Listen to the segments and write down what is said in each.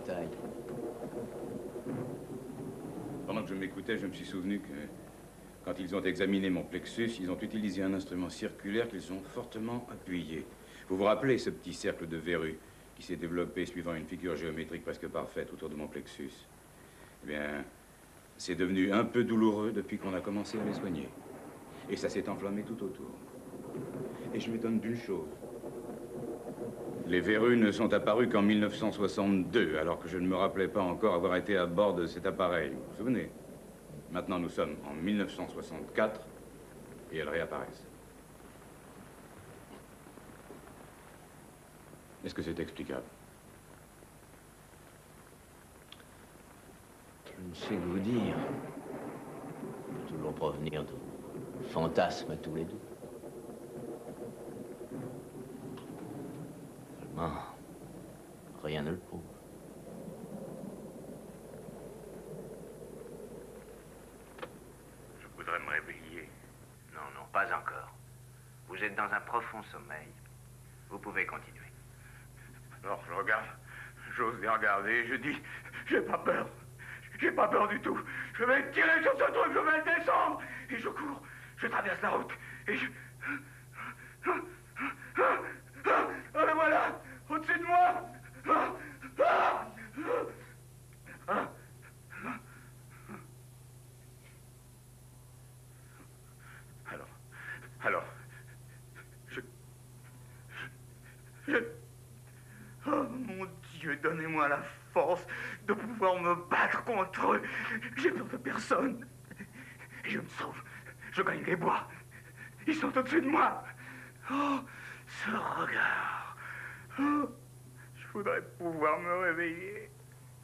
détails. Pendant que je m'écoutais, je me suis souvenu que quand ils ont examiné mon plexus, ils ont utilisé un instrument circulaire qu'ils ont fortement appuyé. Vous vous rappelez ce petit cercle de verrues qui s'est développé suivant une figure géométrique presque parfaite autour de mon plexus? Eh bien, c'est devenu un peu douloureux depuis qu'on a commencé à les soigner. Et ça s'est enflammé tout autour. Et je m'étonne d'une chose. Les verrues ne sont apparues qu'en 1962, alors que je ne me rappelais pas encore avoir été à bord de cet appareil. Vous vous souvenez? Maintenant, nous sommes en 1964 et elles réapparaissent. Est-ce que c'est explicable? Je ne sais que vous dire. On peut toujours provenir de fantasmes à tous les deux. Seulement, rien ne le prouve. Je voudrais me réveiller. Non, non, pas encore. Vous êtes dans un profond sommeil. Vous pouvez continuer. Alors je regarde, j'ose les regarder, je dis, j'ai pas peur. J'ai pas peur du tout. Je vais tirer sur ce truc, je vais le descendre. Et je cours, je traverse la route. Et je... Ah, le voilà, au-dessus de moi. Alors, oh mon Dieu, donnez-moi la force de pouvoir me battre contre eux. J'ai peur de personne. Et je me sauve. Je gagne les bois. Ils sont au-dessus de moi. Oh, ce regard. Oh, je voudrais pouvoir me réveiller.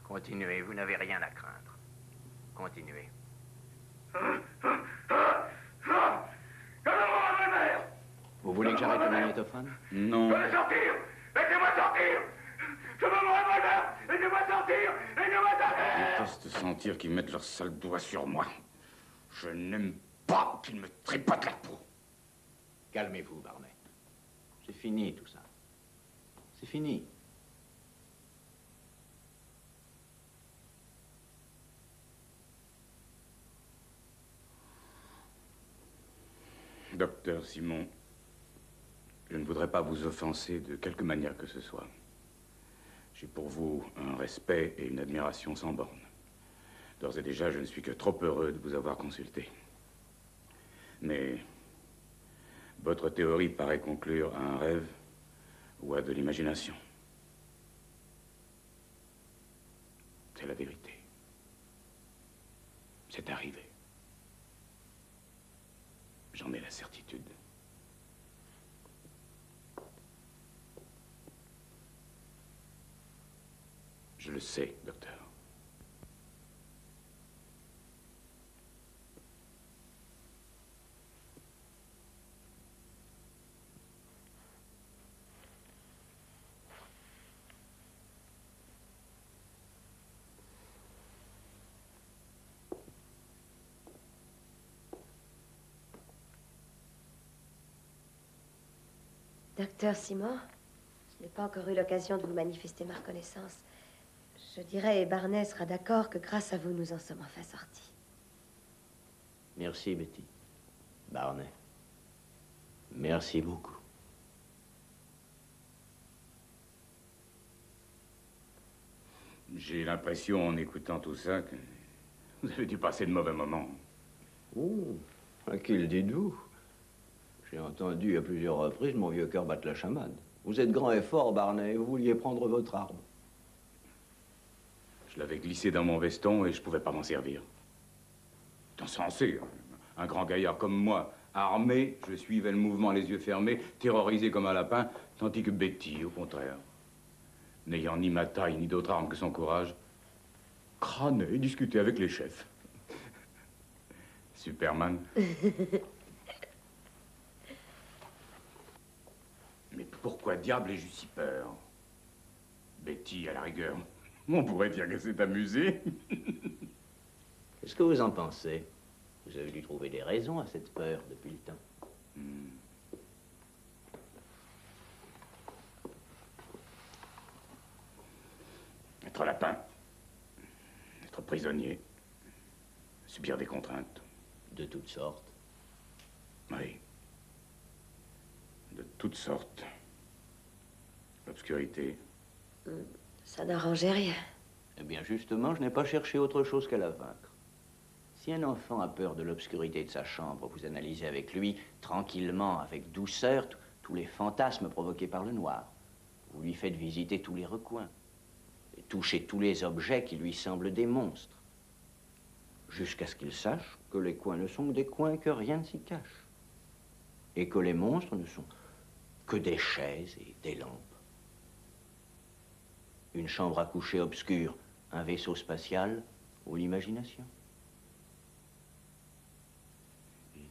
Continuez, vous n'avez rien à craindre. Continuez. Vous voulez que j'arrête le magnétophone? Non. Je veux sortir. Laissez-moi sortir. Je veux mon revolver. Laissez-moi sortir. Laissez-moi sortir. Je déteste sentir qu'ils mettent leurs sales doigts sur moi. Je n'aime pas qu'ils me tripotent la peau. Calmez-vous, Barnet. C'est fini, tout ça. C'est fini. Docteur Simon, je ne voudrais pas vous offenser de quelque manière que ce soit. J'ai pour vous un respect et une admiration sans borne. D'ores et déjà, je ne suis que trop heureux de vous avoir consulté. Mais votre théorie paraît conclure à un rêve ou à de l'imagination. C'est la vérité. C'est arrivé. J'en ai la certitude. Je le sais, docteur. Docteur Simon, je n'ai pas encore eu l'occasion de vous manifester ma reconnaissance. Je dirais, et Barnet sera d'accord que grâce à vous, nous en sommes enfin sortis. Merci, Betty. Barnet. Merci beaucoup. J'ai l'impression, en écoutant tout ça, que vous avez dû passer de mauvais moments. Oh, à qui le dites-vous? J'ai entendu à plusieurs reprises mon vieux cœur battre la chamade. Vous êtes grand et fort, Barnet, et vous vouliez prendre votre arme. Je l'avais glissé dans mon veston et je pouvais pas m'en servir. Insensé, un grand gaillard comme moi, armé, je suivais le mouvement les yeux fermés, terrorisé comme un lapin, tandis que Betty, au contraire, n'ayant ni ma taille ni d'autre arme que son courage, crânait et discutait avec les chefs. Superman. Mais pourquoi diable ai-je eu si peur? Betty, à la rigueur, on pourrait dire que c'est amusé. Qu'est-ce que vous en pensez? Vous avez dû trouver des raisons à cette peur depuis le temps. Être lapin. Être prisonnier. Subir des contraintes. De toutes sortes. Oui. De toutes sortes. L'obscurité. Ça n'arrangeait rien. Eh bien, justement, je n'ai pas cherché autre chose qu'à la vaincre. Si un enfant a peur de l'obscurité de sa chambre, vous analysez avec lui, tranquillement, avec douceur, tous les fantasmes provoqués par le noir. Vous lui faites visiter tous les recoins. Et toucher tous les objets qui lui semblent des monstres. Jusqu'à ce qu'il sache que les coins ne sont que des coins, que rien ne s'y cache. Et que les monstres ne sont que des chaises et des lampes. Une chambre à coucher obscure, un vaisseau spatial ou l'imagination.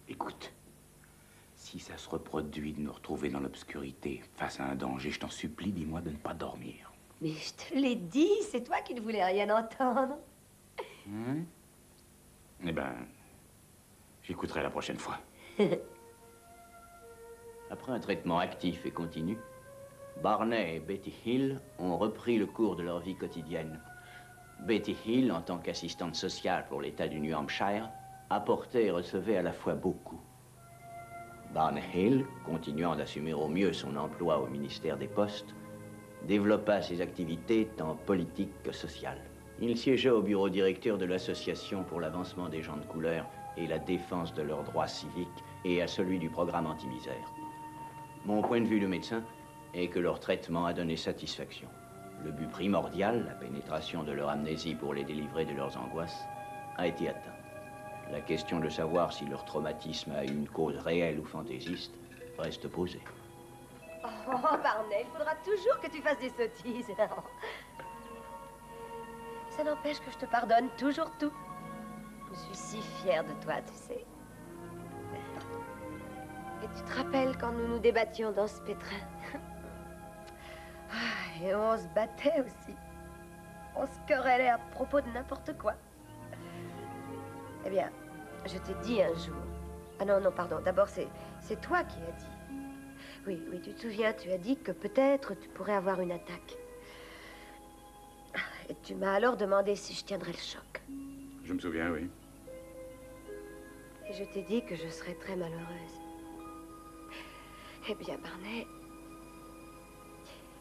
Écoute, si ça se reproduit de nous retrouver dans l'obscurité face à un danger, je t'en supplie, dis-moi de ne pas dormir. Mais je te l'ai dit, c'est toi qui ne voulais rien entendre. Eh ben, j'écouterai la prochaine fois. Après un traitement actif et continu, Barney et Betty Hill ont repris le cours de leur vie quotidienne. Betty Hill, en tant qu'assistante sociale pour l'État du New Hampshire, apportait et recevait à la fois beaucoup. Barney Hill, continuant d'assumer au mieux son emploi au ministère des Postes, développa ses activités tant politiques que sociales. Il siégea au bureau directeur de l'Association pour l'avancement des gens de couleur et la défense de leurs droits civiques et à celui du programme anti-misère. Mon point de vue de médecin est que leur traitement a donné satisfaction. Le but primordial, la pénétration de leur amnésie pour les délivrer de leurs angoisses, a été atteint. La question de savoir si leur traumatisme a eu une cause réelle ou fantaisiste reste posée. Oh, Barney, il faudra toujours que tu fasses des sottises. Ça n'empêche que je te pardonne toujours tout. Je suis si fière de toi, tu sais. Et tu te rappelles quand nous nous débattions dans ce pétrin? Et on se battait aussi. On se querellait à propos de n'importe quoi. Eh bien, je t'ai dit un jour... Ah non, non, pardon. D'abord, c'est toi qui as dit. Oui, oui, tu te souviens, tu as dit que peut-être tu pourrais avoir une attaque. Et tu m'as alors demandé si je tiendrais le choc. Je me souviens, oui. Et je t'ai dit que je serais très malheureuse. Eh bien, Barney,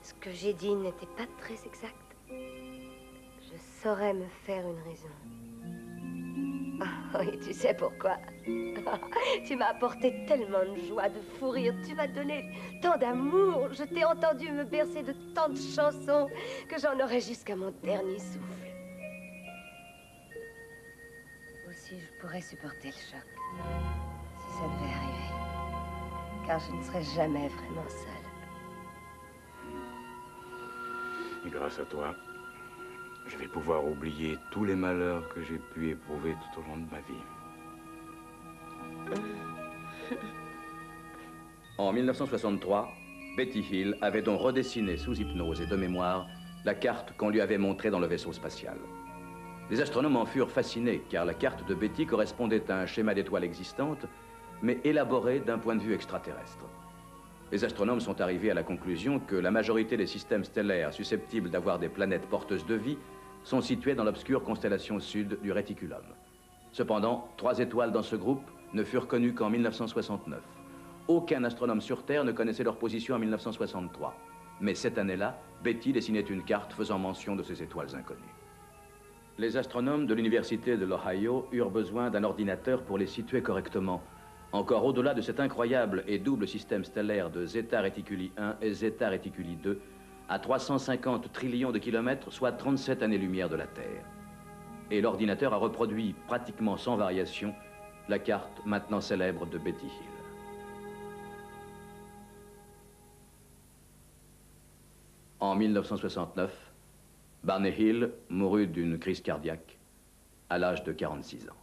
ce que j'ai dit n'était pas très exact. Je saurais me faire une raison. Ah oui, tu sais pourquoi. Tu m'as apporté tellement de joie, de fou rire. Tu m'as donné tant d'amour. Je t'ai entendu me bercer de tant de chansons que j'en aurais jusqu'à mon dernier souffle. Aussi, je pourrais supporter le choc, si ça devait arriver. Car je ne serais jamais vraiment seule. Et grâce à toi, je vais pouvoir oublier tous les malheurs que j'ai pu éprouver tout au long de ma vie. En 1963, Betty Hill avait donc redessiné sous hypnose et de mémoire la carte qu'on lui avait montrée dans le vaisseau spatial. Les astronomes en furent fascinés car la carte de Betty correspondait à un schéma d'étoiles existantes, mais élaboré d'un point de vue extraterrestre. Les astronomes sont arrivés à la conclusion que la majorité des systèmes stellaires susceptibles d'avoir des planètes porteuses de vie sont situés dans l'obscure constellation sud du Réticulum. Cependant, 3 étoiles dans ce groupe ne furent connues qu'en 1969. Aucun astronome sur Terre ne connaissait leur position en 1963. Mais cette année-là, Betty dessinait une carte faisant mention de ces étoiles inconnues. Les astronomes de l'Université de l'Ohio eurent besoin d'un ordinateur pour les situer correctement, encore au-delà de cet incroyable et double système stellaire de Zeta Reticuli 1 et Zeta Reticuli 2, à 350 trillions de kilomètres, soit 37 années-lumière de la Terre. Et l'ordinateur a reproduit, pratiquement sans variation, la carte maintenant célèbre de Betty Hill. En 1969, Barney Hill mourut d'une crise cardiaque à l'âge de 46 ans.